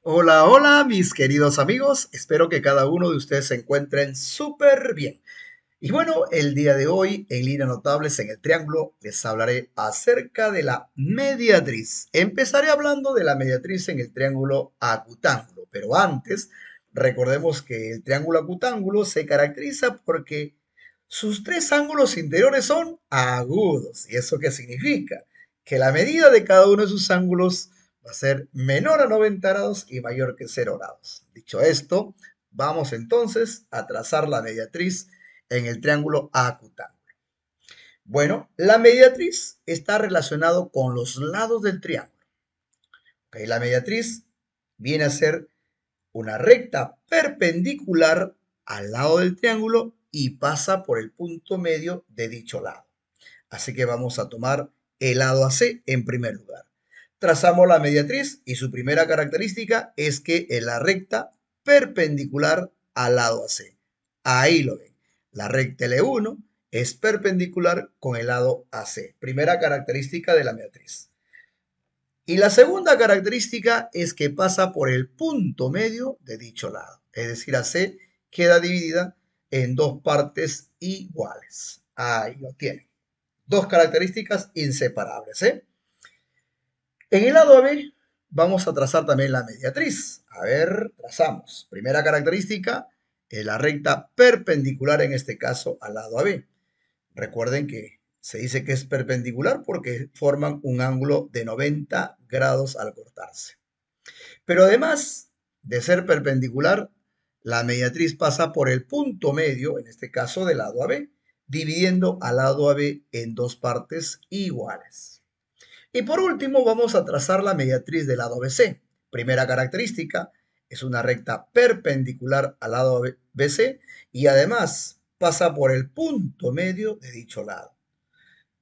Hola, hola, mis queridos amigos. Espero que cada uno de ustedes se encuentren súper bien. Y bueno, el día de hoy, en Líneas Notables en el Triángulo, les hablaré acerca de la mediatriz. Empezaré hablando de la mediatriz en el triángulo acutángulo, pero antes, recordemos que el triángulo acutángulo se caracteriza porque sus tres ángulos interiores son agudos. ¿Y eso qué significa? Que la medida de cada uno de sus ángulos va a ser menor a 90 grados y mayor que 0 grados. Dicho esto, vamos entonces a trazar la mediatriz en el triángulo acutángulo. Bueno, la mediatriz está relacionado con los lados del triángulo. ¿Ok? La mediatriz viene a ser una recta perpendicular al lado del triángulo y pasa por el punto medio de dicho lado. Así que vamos a tomar el lado AC en primer lugar. Trazamos la mediatriz y su primera característica es que es la recta perpendicular al lado AC. Ahí lo ven. La recta L1 es perpendicular con el lado AC. Primera característica de la mediatriz. Y la segunda característica es que pasa por el punto medio de dicho lado. Es decir, AC queda dividida en dos partes iguales. Ahí lo tienen. Dos características inseparables, ¿eh? En el lado AB vamos a trazar también la mediatriz. A ver, trazamos. Primera característica, la recta perpendicular en este caso al lado AB. Recuerden que se dice que es perpendicular porque forman un ángulo de 90 grados al cortarse. Pero además de ser perpendicular, la mediatriz pasa por el punto medio, en este caso del lado AB, dividiendo al lado AB en dos partes iguales. Y por último, vamos a trazar la mediatriz del lado BC. Primera característica, es una recta perpendicular al lado BC y además pasa por el punto medio de dicho lado.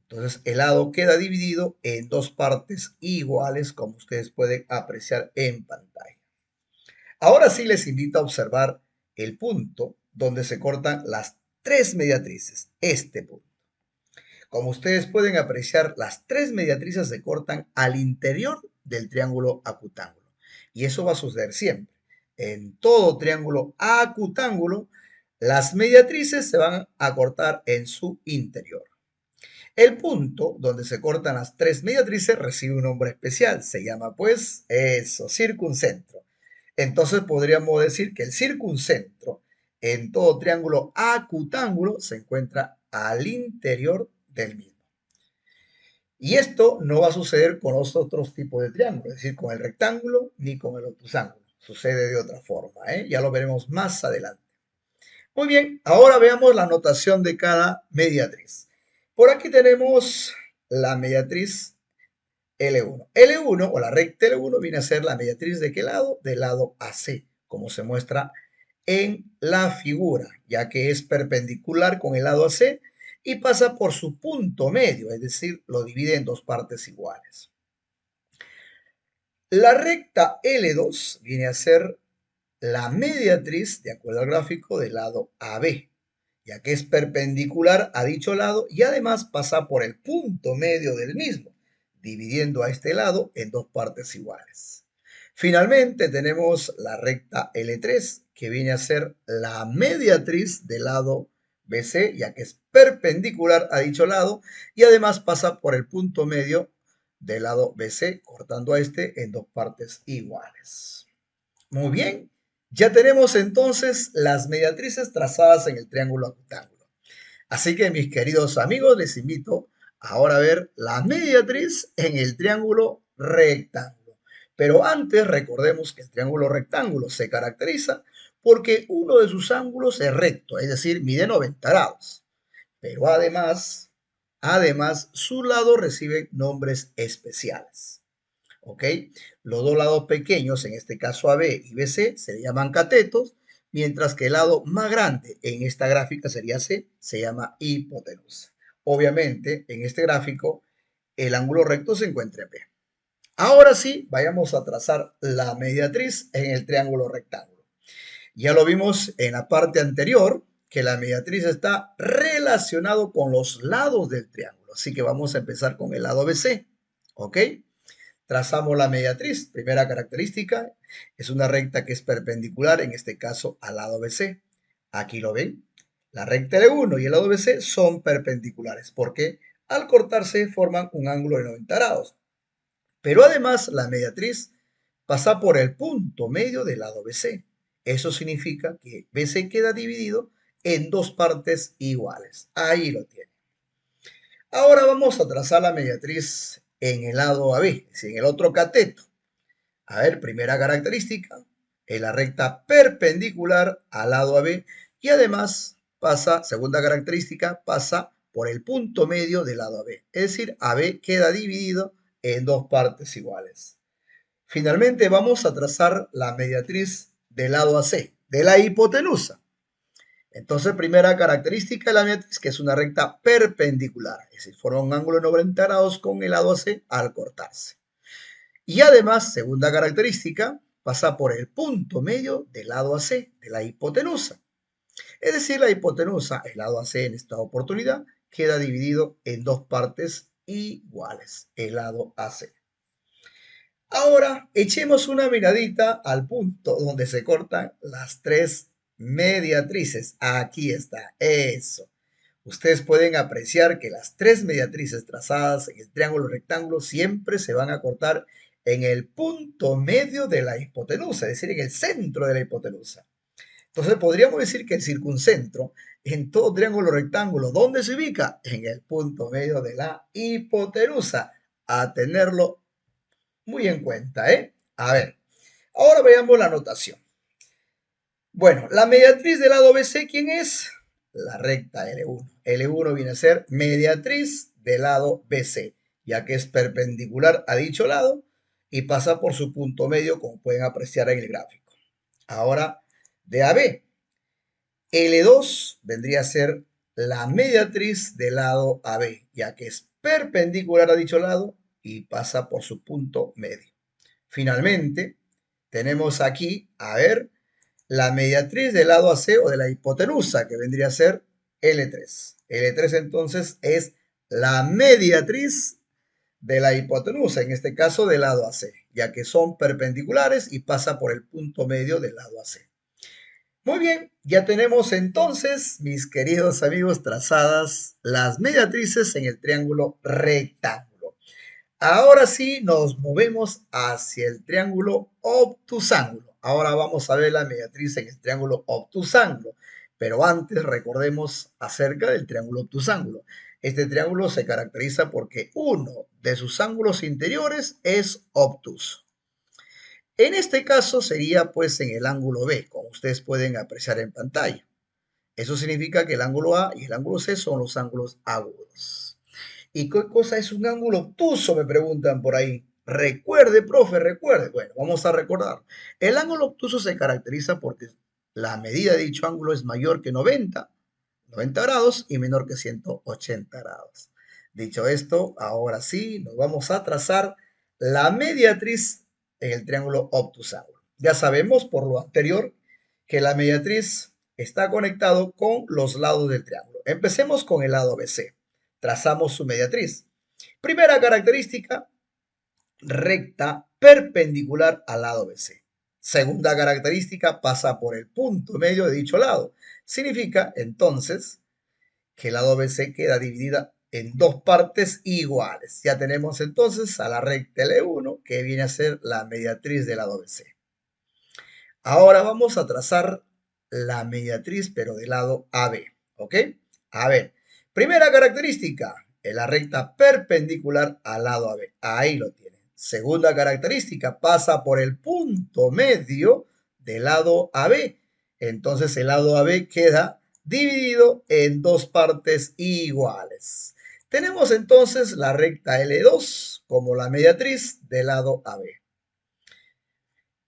Entonces, el lado queda dividido en dos partes iguales, como ustedes pueden apreciar en pantalla. Ahora sí les invito a observar el punto donde se cortan las tres mediatrices, este punto. Como ustedes pueden apreciar, las tres mediatrices se cortan al interior del triángulo acutángulo. Y eso va a suceder siempre. En todo triángulo acutángulo, las mediatrices se van a cortar en su interior. El punto donde se cortan las tres mediatrices recibe un nombre especial. Se llama, pues, eso, circuncentro. Entonces podríamos decir que el circuncentro en todo triángulo acutángulo se encuentra al interior del mismo. Y esto no va a suceder con los otros tipos de triángulos, es decir, con el rectángulo ni con el obtusángulo. Sucede de otra forma, ¿eh? Ya lo veremos más adelante. Muy bien, ahora veamos la notación de cada mediatriz. Por aquí tenemos la mediatriz L1. L1 o la recta L1 viene a ser la mediatriz de qué lado? Del lado AC, como se muestra en la figura, ya que es perpendicular con el lado AC y pasa por su punto medio, es decir, lo divide en dos partes iguales. La recta L2 viene a ser la mediatriz, de acuerdo al gráfico, del lado AB, ya que es perpendicular a dicho lado y además pasa por el punto medio del mismo, dividiendo a este lado en dos partes iguales. Finalmente tenemos la recta L3, que viene a ser la mediatriz del lado BC, ya que es perpendicular a dicho lado y además pasa por el punto medio del lado BC, cortando a este en dos partes iguales. Muy bien, ya tenemos entonces las mediatrices trazadas en el triángulo acutángulo. Así que mis queridos amigos, les invito ahora a ver la mediatriz en el triángulo rectángulo. Pero antes recordemos que el triángulo rectángulo se caracteriza porque uno de sus ángulos es recto, es decir, mide 90 grados. Pero además, sus lados reciben nombres especiales. ¿Ok? Los dos lados pequeños, en este caso AB y BC, se llaman catetos, mientras que el lado más grande en esta gráfica sería C, se llama hipotenusa. Obviamente, en este gráfico, el ángulo recto se encuentra en B. Ahora sí, vayamos a trazar la mediatriz en el triángulo rectángulo. Ya lo vimos en la parte anterior, que la mediatriz está relacionado con los lados del triángulo. Así que vamos a empezar con el lado BC. ¿Ok? Trazamos la mediatriz. Primera característica es una recta que es perpendicular, en este caso al lado BC. Aquí lo ven. La recta L1 y el lado BC son perpendiculares porque al cortarse forman un ángulo de 90 grados. Pero además la mediatriz pasa por el punto medio del lado BC. Eso significa que BC queda dividido en dos partes iguales. Ahí lo tiene. Ahora vamos a trazar la mediatriz en el lado AB, es decir, en el otro cateto. A ver, primera característica, es la recta perpendicular al lado AB y además pasa, segunda característica, pasa por el punto medio del lado AB. Es decir, AB queda dividido en dos partes iguales. Finalmente vamos a trazar la mediatriz del lado AC, de la hipotenusa. Entonces, primera característica de la mediatriz, que es una recta perpendicular, es decir, forma un ángulo de 90 grados con el lado AC al cortarse. Y además, segunda característica, pasa por el punto medio del lado AC, de la hipotenusa. Es decir, la hipotenusa, el lado AC en esta oportunidad, queda dividido en dos partes iguales, el lado AC. Ahora, echemos una miradita al punto donde se cortan las tres mediatrices. Aquí está, eso. Ustedes pueden apreciar que las tres mediatrices trazadas en el triángulo rectángulo siempre se van a cortar en el punto medio de la hipotenusa, es decir, en el centro de la hipotenusa. Entonces podríamos decir que el circuncentro en todo triángulo rectángulo, ¿dónde se ubica? En el punto medio de la hipotenusa. A tenerlo muy en cuenta, ¿eh? A ver, ahora veamos la notación. Bueno, la mediatriz del lado BC, ¿quién es? La recta L1. L1 viene a ser mediatriz del lado BC, ya que es perpendicular a dicho lado y pasa por su punto medio, como pueden apreciar en el gráfico. Ahora, de AB, L2 vendría a ser la mediatriz del lado AB, ya que es perpendicular a dicho lado y pasa por su punto medio. Finalmente, tenemos aquí, a ver, la mediatriz del lado AC o de la hipotenusa, que vendría a ser L3. L3 entonces es la mediatriz de la hipotenusa, en este caso del lado AC, ya que son perpendiculares y pasa por el punto medio del lado AC. Muy bien, ya tenemos entonces, mis queridos amigos, trazadas las mediatrices en el triángulo rectángulo. Ahora sí nos movemos hacia el triángulo obtusángulo. Ahora vamos a ver la mediatriz en el triángulo obtusángulo. Pero antes recordemos acerca del triángulo obtusángulo. Este triángulo se caracteriza porque uno de sus ángulos interiores es obtuso. En este caso sería pues en el ángulo B, como ustedes pueden apreciar en pantalla. Eso significa que el ángulo A y el ángulo C son los ángulos agudos. ¿Y qué cosa es un ángulo obtuso? Me preguntan por ahí. Recuerde, profe, recuerde. Bueno, vamos a recordar. El ángulo obtuso se caracteriza porque la medida de dicho ángulo es mayor que 90 grados y menor que 180 grados. Dicho esto, ahora sí, nos vamos a trazar la mediatriz en el triángulo obtusángulo. Ya sabemos por lo anterior que la mediatriz está conectado con los lados del triángulo. Empecemos con el lado BC. Trazamos su mediatriz. Primera característica, recta perpendicular al lado BC. Segunda característica, pasa por el punto medio de dicho lado. Significa entonces que el lado BC queda dividida en dos partes iguales. Ya tenemos entonces a la recta L1 que viene a ser la mediatriz del lado BC. Ahora vamos a trazar la mediatriz pero del lado AB. ¿Ok? A ver, primera característica, en la recta perpendicular al lado AB. Ahí lo tienen. Segunda característica, pasa por el punto medio del lado AB. Entonces el lado AB queda dividido en dos partes iguales. Tenemos entonces la recta L2 como la mediatriz del lado AB.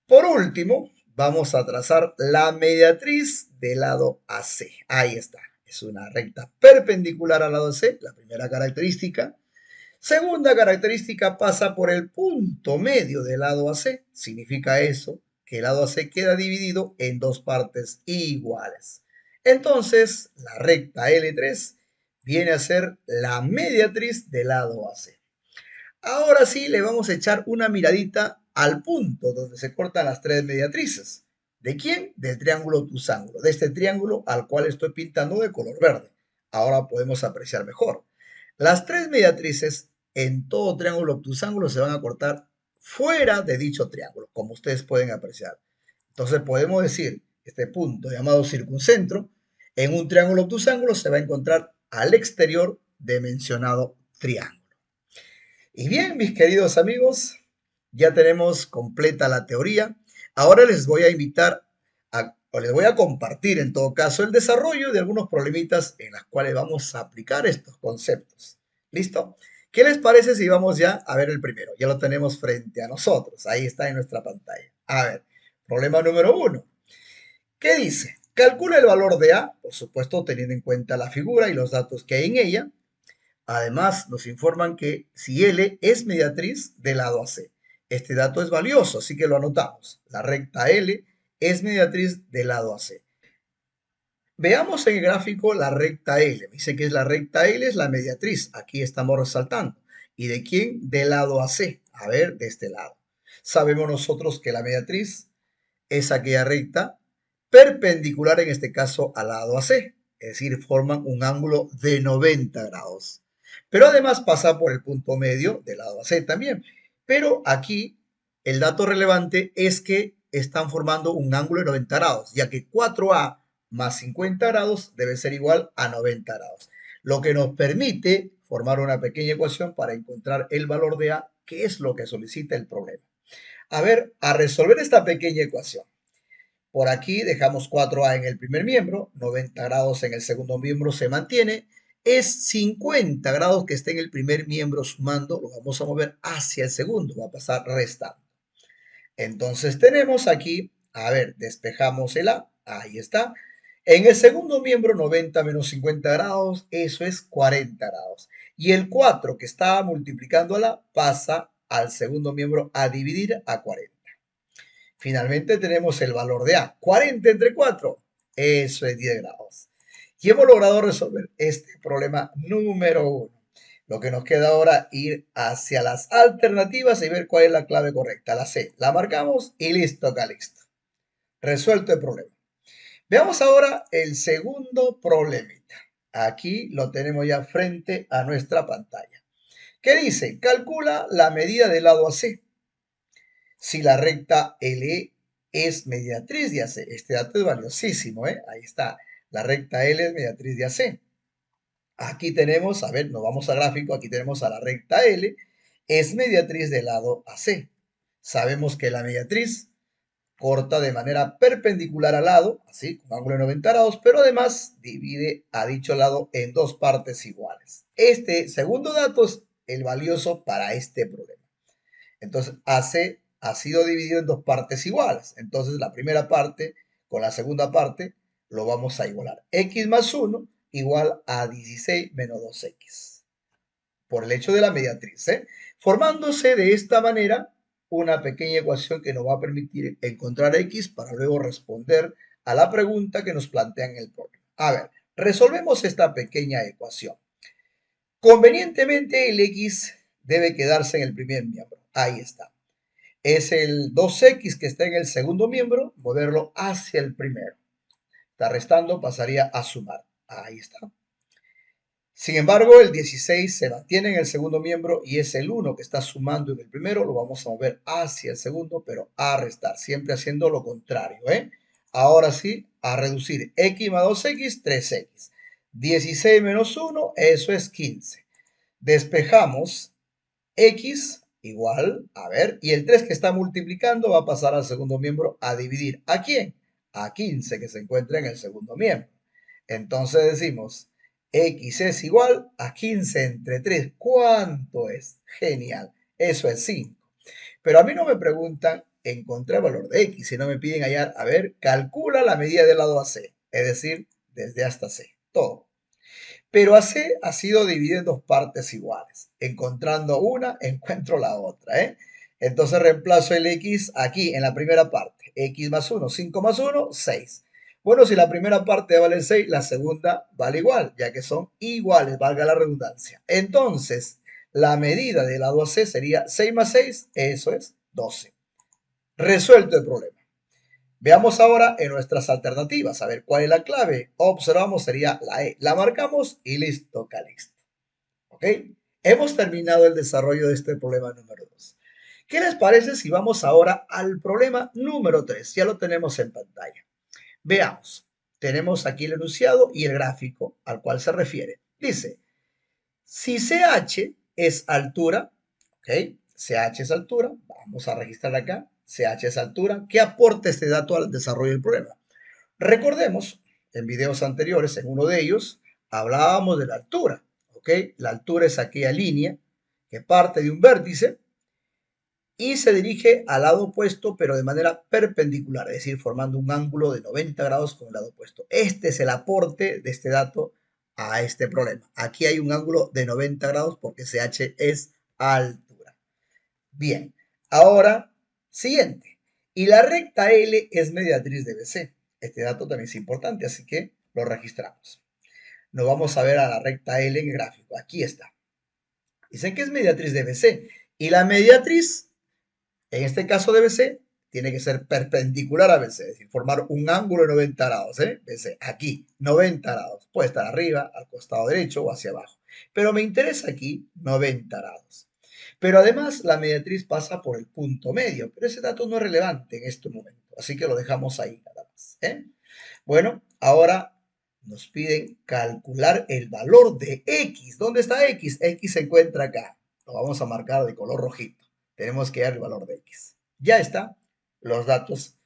Por último, vamos a trazar la mediatriz del lado AC. Ahí está. Es una recta perpendicular al lado AC, la primera característica. Segunda característica, pasa por el punto medio del lado AC. Significa eso que el lado AC queda dividido en dos partes iguales. Entonces, la recta L3 viene a ser la mediatriz del lado AC. Ahora sí le vamos a echar una miradita al punto donde se cortan las tres mediatrices. ¿De quién? Del triángulo obtusángulo, de este triángulo al cual estoy pintando de color verde. Ahora podemos apreciar mejor. Las tres mediatrices en todo triángulo obtusángulo se van a cortar fuera de dicho triángulo, como ustedes pueden apreciar. Entonces podemos decir, este punto llamado circuncentro, en un triángulo obtusángulo se va a encontrar al exterior de mencionado triángulo. Y bien, mis queridos amigos, ya tenemos completa la teoría. Ahora les voy a invitar o les voy a compartir en todo caso el desarrollo de algunos problemitas en las cuales vamos a aplicar estos conceptos. ¿Listo? ¿Qué les parece si vamos ya a ver el primero? Ya lo tenemos frente a nosotros. Ahí está en nuestra pantalla. A ver, problema número 1. ¿Qué dice? Calcula el valor de A, por supuesto, teniendo en cuenta la figura y los datos que hay en ella. Además, nos informan que si L es mediatriz de lado a C. Este dato es valioso, así que lo anotamos. La recta L es mediatriz de lado a C. Veamos en el gráfico la recta L. Dice que es la recta L, es la mediatriz. Aquí estamos resaltando. ¿Y de quién? De lado a C. A ver, de este lado. Sabemos nosotros que la mediatriz es aquella recta perpendicular, en este caso, al lado AC, es decir, forman un ángulo de 90 grados. Pero además pasa por el punto medio del lado AC también. Pero aquí el dato relevante es que están formando un ángulo de 90 grados, ya que 4A más 50 grados debe ser igual a 90 grados, lo que nos permite formar una pequeña ecuación para encontrar el valor de A, que es lo que solicita el problema. A ver, a resolver esta pequeña ecuación. Por aquí dejamos 4A en el primer miembro, 90 grados en el segundo miembro se mantiene. Es 50 grados que está en el primer miembro sumando, lo vamos a mover hacia el segundo, va a pasar restando. Entonces tenemos aquí, a ver, despejamos el A, ahí está. En el segundo miembro 90 menos 50 grados, eso es 40 grados. Y el 4 que estaba multiplicando la pasa al segundo miembro a dividir a 40. Finalmente tenemos el valor de A. 40 entre 4, eso es 10 grados. Y hemos logrado resolver este problema número 1. Lo que nos queda ahora es ir hacia las alternativas y ver cuál es la clave correcta. La C. La marcamos y listo, listo. Resuelto el problema. Veamos ahora el segundo problemita. Aquí lo tenemos ya frente a nuestra pantalla. ¿Qué dice? Calcula la medida del lado AC. Si la recta LE es mediatriz de AC. Este dato es valiosísimo, ¿eh? Ahí está. La recta L es mediatriz de AC. Aquí tenemos, a ver, nos vamos a gráfico, aquí tenemos a la recta L, es mediatriz del lado AC. Sabemos que la mediatriz corta de manera perpendicular al lado, así, con ángulo de 90 grados, pero además divide a dicho lado en dos partes iguales. Este segundo dato es el valioso para este problema. Entonces, AC ha sido dividido en dos partes iguales. Entonces, la primera parte con la segunda parte lo vamos a igualar. X más 1 igual a 16 menos 2X. Por el hecho de la mediatriz, ¿eh? Formándose de esta manera una pequeña ecuación que nos va a permitir encontrar X para luego responder a la pregunta que nos plantean en el problema. A ver, resolvemos esta pequeña ecuación. Convenientemente, el X debe quedarse en el primer miembro. Ahí está. Es el 2X que está en el segundo miembro, moverlo hacia el primero. Está restando, pasaría a sumar. Ahí está. Sin embargo, el 16 se mantiene en el segundo miembro y es el 1 que está sumando en el primero. Lo vamos a mover hacia el segundo, pero a restar, siempre haciendo lo contrario, ¿eh? Ahora sí, a reducir. X más 2X, 3X. 16 menos 1, eso es 15. Despejamos X igual, a ver, y el 3 que está multiplicando va a pasar al segundo miembro a dividir. ¿A quién? A 15 que se encuentra en el segundo miembro. Entonces decimos, X es igual a 15 entre 3. ¿Cuánto es? Genial. Eso es 5. Pero a mí no me preguntan encontrar el valor de X, sino me piden hallar, a ver, calcula la medida del lado AC, es decir, desde hasta C. Todo. Pero AC ha sido dividido en dos partes iguales. Encontrando una, encuentro la otra, ¿eh? Entonces reemplazo el X aquí en la primera parte. X más 1, 5 más 1, 6. Bueno, si la primera parte vale 6, la segunda vale igual, ya que son iguales, valga la redundancia. Entonces, La medida del lado AC sería 6 más 6, eso es 12. Resuelto el problema. Veamos ahora en nuestras alternativas, a ver cuál es la clave. Observamos, sería la E. La marcamos y listo, listo. ¿Ok? Hemos terminado el desarrollo de este problema número 2. ¿Qué les parece si vamos ahora al problema número 3? Ya lo tenemos en pantalla. Veamos. Tenemos aquí el enunciado y el gráfico al cual se refiere. Dice, si CH es altura, ¿ok? CH es altura, vamos a registrar acá, CH es altura. ¿Qué aporta este dato al desarrollo del problema? Recordemos, en videos anteriores, en uno de ellos, hablábamos de la altura, ¿ok? La altura es aquella línea que parte de un vértice y se dirige al lado opuesto, pero de manera perpendicular, es decir, formando un ángulo de 90 grados con el lado opuesto. Este es el aporte de este dato a este problema. Aquí hay un ángulo de 90 grados porque CH es altura. Bien, ahora, siguiente. Y la recta L es mediatriz de BC. Este dato también es importante, así que lo registramos. Nos vamos a ver a la recta L en el gráfico. Aquí está. Dicen que es mediatriz de BC. Y la mediatriz, en este caso de BC, tiene que ser perpendicular a BC, es decir, formar un ángulo de 90 grados, BC, aquí, 90 grados. Puede estar arriba, al costado derecho o hacia abajo. Pero me interesa aquí 90 grados. Pero además la mediatriz pasa por el punto medio, pero ese dato no es relevante en este momento, así que lo dejamos ahí nada más. Bueno, ahora nos piden calcular el valor de X. ¿Dónde está X? X se encuentra acá. Lo vamos a marcar de color rojito. Tenemos que dar el valor de X. Ya está, los datos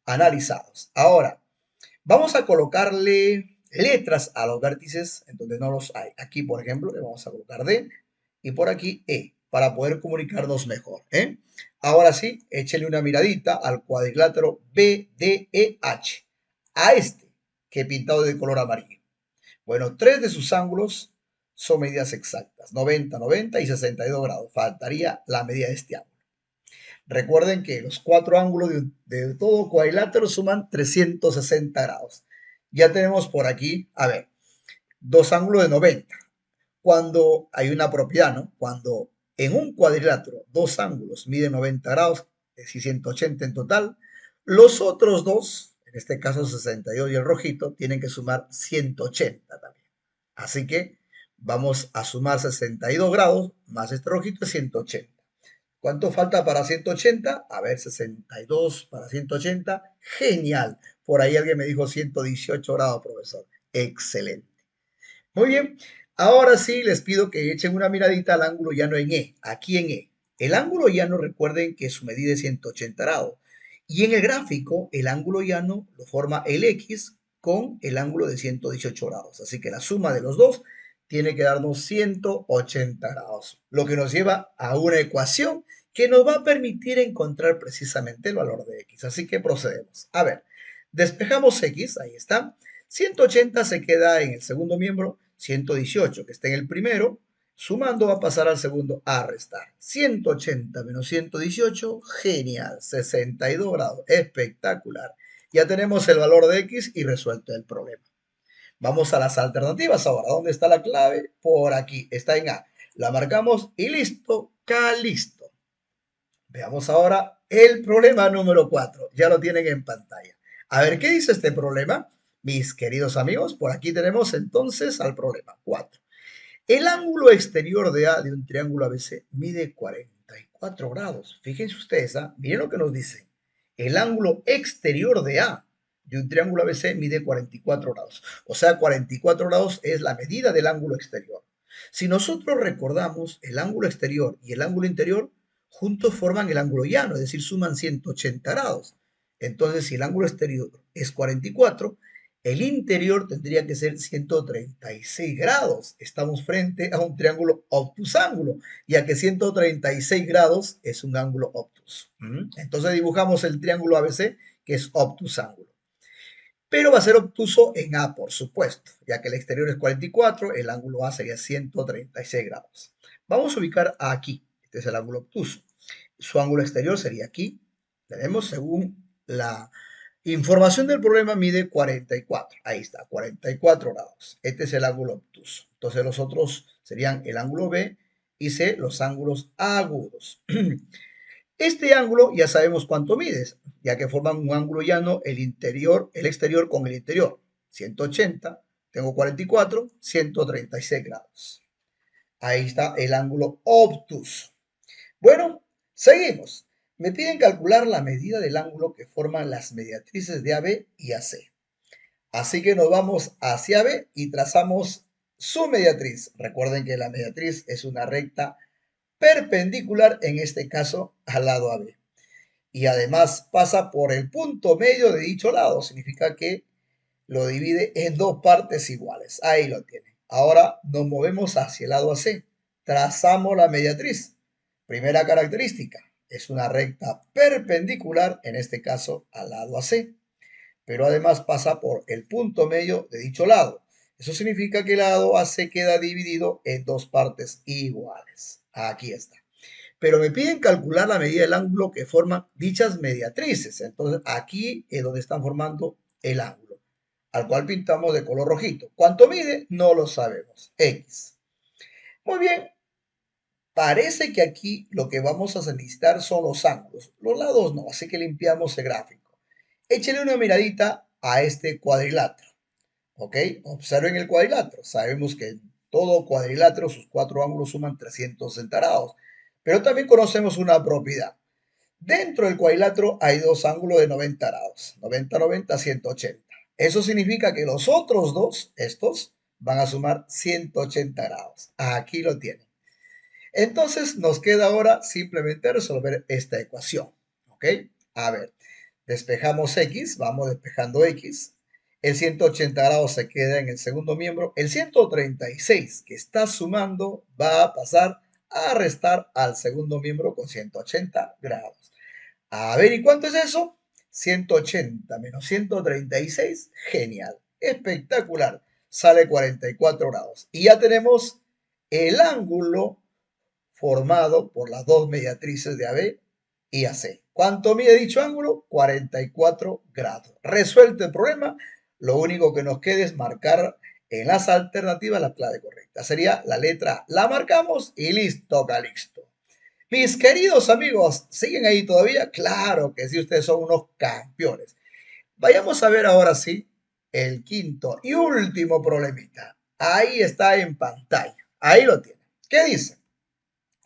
analizados. Ahora, vamos a colocarle letras a los vértices en donde no los hay. Aquí, por ejemplo, le vamos a colocar D y por aquí E para poder comunicarnos mejor. Ahora sí, échele una miradita al cuadrilátero BDEH, a este que he pintado de color amarillo. Bueno, tres de sus ángulos son medidas exactas, 90, 90 y 62 grados. Faltaría la medida de este ángulo. Recuerden que los cuatro ángulos de todo cuadrilátero suman 360 grados. Ya tenemos por aquí, a ver, dos ángulos de 90. Cuando hay una propiedad, ¿no? Cuando en un cuadrilátero dos ángulos miden 90 grados, es decir, 180 en total, los otros dos, en este caso 62 y el rojito, tienen que sumar 180 también. Así que vamos a sumar 62 grados más este rojito es 180. ¿Cuánto falta para 180? A ver, 62 para 180. Genial. Por ahí alguien me dijo 118 grados, profesor. Excelente. Muy bien. Ahora sí les pido que echen una miradita al ángulo llano en E. Aquí en E. El ángulo llano, recuerden que su medida es 180 grados. Y en el gráfico, el ángulo llano lo forma el X con el ángulo de 118 grados. Así que la suma de los dos tiene que darnos 180 grados. Lo que nos lleva a una ecuación que nos va a permitir encontrar precisamente el valor de X. Así que procedemos. A ver, despejamos X, ahí está. 180 se queda en el segundo miembro, 118 que está en el primero, sumando va a pasar al segundo a restar. 180 menos 118, genial, 62 grados, espectacular. Ya tenemos el valor de X y resuelto el problema. Vamos a las alternativas ahora. ¿Dónde está la clave? Por aquí, está en A. La marcamos y listo, listo. Veamos ahora el problema número 4. Ya lo tienen en pantalla. A ver, ¿qué dice este problema? Mis queridos amigos, por aquí tenemos entonces al problema 4. El ángulo exterior de A de un triángulo ABC mide 44 grados. Fíjense ustedes, miren lo que nos dice. El ángulo exterior de A de un triángulo ABC mide 44 grados. O sea, 44 grados es la medida del ángulo exterior. Si nosotros recordamos el ángulo exterior y el ángulo interior, juntos forman el ángulo llano, es decir, suman 180 grados. Entonces, si el ángulo exterior es 44, el interior tendría que ser 136 grados. Estamos frente a un triángulo obtusángulo, ya que 136 grados es un ángulo obtus. Entonces dibujamos el triángulo ABC, que es obtusángulo. Pero va a ser obtuso en A, por supuesto, ya que el exterior es 44, el ángulo A sería 136 grados. Vamos a ubicar aquí. Este es el ángulo obtuso. Su ángulo exterior sería aquí. Tenemos según la información del problema mide 44. Ahí está, 44 grados. Este es el ángulo obtuso. Entonces los otros serían el ángulo B y C, los ángulos agudos. Este ángulo ya sabemos cuánto mides, ya que forman un ángulo llano el exterior con el interior. 180, tengo 44, 136 grados. Ahí está el ángulo obtuso. Bueno, seguimos. Me piden calcular la medida del ángulo que forman las mediatrices de AB y AC. Así que nos vamos hacia B y trazamos su mediatriz. Recuerden que la mediatriz es una recta perpendicular, en este caso, al lado AB. Y además pasa por el punto medio de dicho lado. Significa que lo divide en dos partes iguales. Ahí lo tienen. Ahora nos movemos hacia el lado AC. Trazamos la mediatriz. Primera característica. Es una recta perpendicular, en este caso, al lado AC. Pero además pasa por el punto medio de dicho lado. Eso significa que el lado AC queda dividido en dos partes iguales. Aquí está. Pero me piden calcular la medida del ángulo que forman dichas mediatrices. Entonces, aquí es donde están formando el ángulo, al cual pintamos de color rojito. ¿Cuánto mide? No lo sabemos. X. Muy bien. Parece que aquí lo que vamos a necesitar son los ángulos. Los lados no, así que limpiamos el gráfico. Échale una miradita a este cuadrilátero. ¿Ok? Observen el cuadrilátero. Sabemos que en todo cuadrilátero sus cuatro ángulos suman 360 grados. Pero también conocemos una propiedad. Dentro del cuadrilátero hay dos ángulos de 90 grados. 90, 90, 180. Eso significa que los otros dos, estos, van a sumar 180 grados. Aquí lo tienen. Entonces nos queda ahora simplemente resolver esta ecuación. ¿Ok? A ver, despejamos X, vamos despejando X. El 180 grados se queda en el segundo miembro. El 136 que está sumando va a pasar a restar al segundo miembro con 180 grados. A ver, ¿y cuánto es eso? 180 menos 136. Genial, espectacular. Sale 44 grados. Y ya tenemos el ángulo formado por las dos mediatrices de AB y AC. ¿Cuánto mide dicho ángulo? 44 grados. Resuelto el problema, lo único que nos queda es marcar en las alternativas la clave correcta. Sería la letra A. La marcamos y listo, calixto. Mis queridos amigos, ¿siguen ahí todavía? Claro que sí, ustedes son unos campeones. Vayamos a ver ahora sí el quinto y último problemita. Ahí está en pantalla. Ahí lo tienen. ¿Qué dice?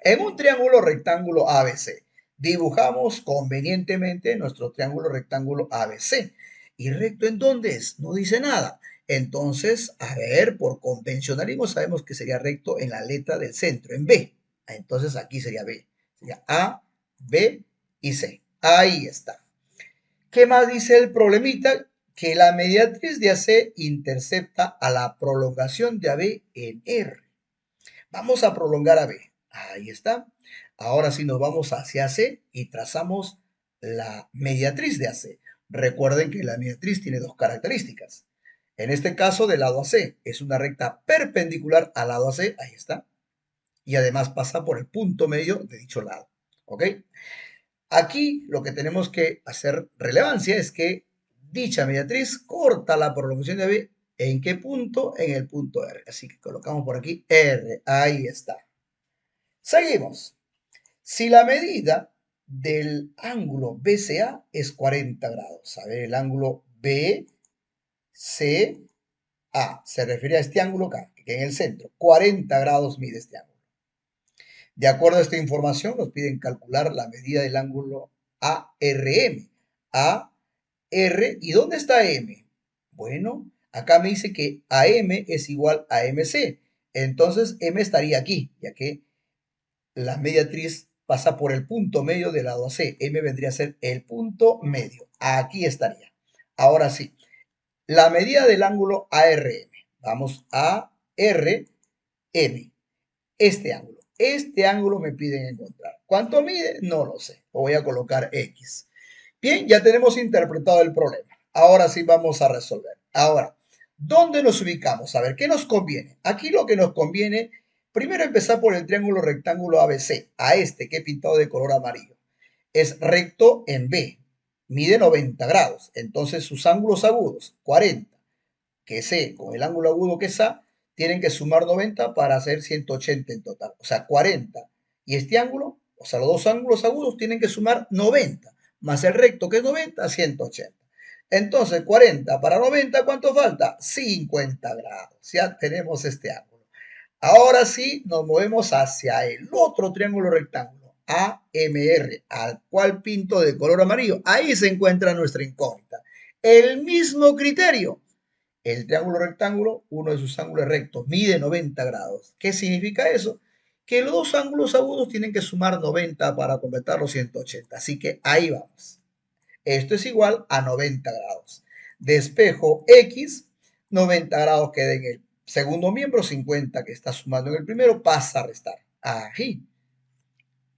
En un triángulo rectángulo ABC, dibujamos convenientemente nuestro triángulo rectángulo ABC. ¿Y recto en dónde es? No dice nada. Entonces, a ver, por convencionalismo sabemos que sería recto en la letra del centro, en B. Entonces aquí sería B. Sería A, B y C. Ahí está. ¿Qué más dice el problemita? Que la mediatriz de AC intercepta a la prolongación de AB en R. Vamos a prolongar a B. Ahí está. Ahora sí nos vamos hacia C y trazamos la mediatriz de AC. Recuerden que la mediatriz tiene dos características. En este caso, del lado AC, es una recta perpendicular al lado AC. Ahí está. Y además pasa por el punto medio de dicho lado. ¿Ok? Aquí lo que tenemos que hacer relevancia es que dicha mediatriz corta la prolongación de AB. ¿En qué punto? En el punto R. Así que colocamos por aquí R. Ahí está. Seguimos. Si la medida del ángulo BCA es 40 grados, a ver, el ángulo BCA se refiere a este ángulo acá, que en el centro, 40 grados mide este ángulo. De acuerdo a esta información, nos piden calcular la medida del ángulo ARM. AR, ¿y dónde está M? Bueno, acá me dice que AM es igual a MC. Entonces, M estaría aquí, ya que la mediatriz pasa por el punto medio del lado AC. M vendría a ser el punto medio. Aquí estaría. Ahora sí, la medida del ángulo ARM. Vamos a RM. Este ángulo. Este ángulo me piden encontrar. ¿Cuánto mide? No lo sé. Voy a colocar X. Bien, ya tenemos interpretado el problema. Ahora sí vamos a resolver. Ahora, ¿dónde nos ubicamos? A ver, ¿qué nos conviene? Aquí lo que nos conviene, primero empezar por el triángulo rectángulo ABC, a este que he pintado de color amarillo. Es recto en B, mide 90 grados. Entonces sus ángulos agudos, 40, que C con el ángulo agudo que es A, tienen que sumar 90 para hacer 180 en total, o sea, 40. Y este ángulo, o sea, los dos ángulos agudos tienen que sumar 90, más el recto que es 90, 180. Entonces, 40 para 90, ¿cuánto falta? 50 grados. Ya tenemos este ángulo. Ahora sí, nos movemos hacia el otro triángulo rectángulo, AMR, al cual pinto de color amarillo. Ahí se encuentra nuestra incógnita. El mismo criterio. El triángulo rectángulo, uno de sus ángulos rectos, mide 90 grados. ¿Qué significa eso? Que los dos ángulos agudos tienen que sumar 90 para completar los 180. Así que ahí vamos. Esto es igual a 90 grados. Despejo X, 90 grados queda en el segundo miembro, 50 que está sumando en el primero, pasa a restar.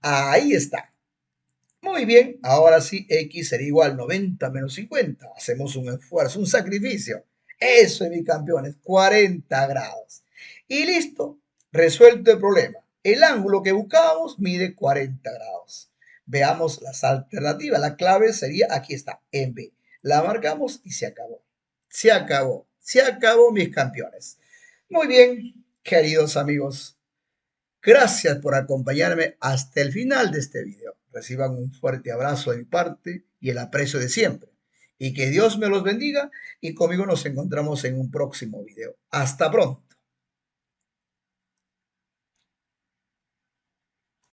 Ahí está. Muy bien, ahora sí, X sería igual 90 menos 50. Hacemos un esfuerzo, un sacrificio. Eso es, mis campeones, 40 grados. Y listo, resuelto el problema. El ángulo que buscábamos mide 40 grados. Veamos las alternativas. La clave sería, aquí está, en B. La marcamos y se acabó. Se acabó. Se acabó, mis campeones. Muy bien, queridos amigos. Gracias por acompañarme hasta el final de este video. Reciban un fuerte abrazo de mi parte y el aprecio de siempre. Y que Dios me los bendiga y conmigo nos encontramos en un próximo video. Hasta pronto.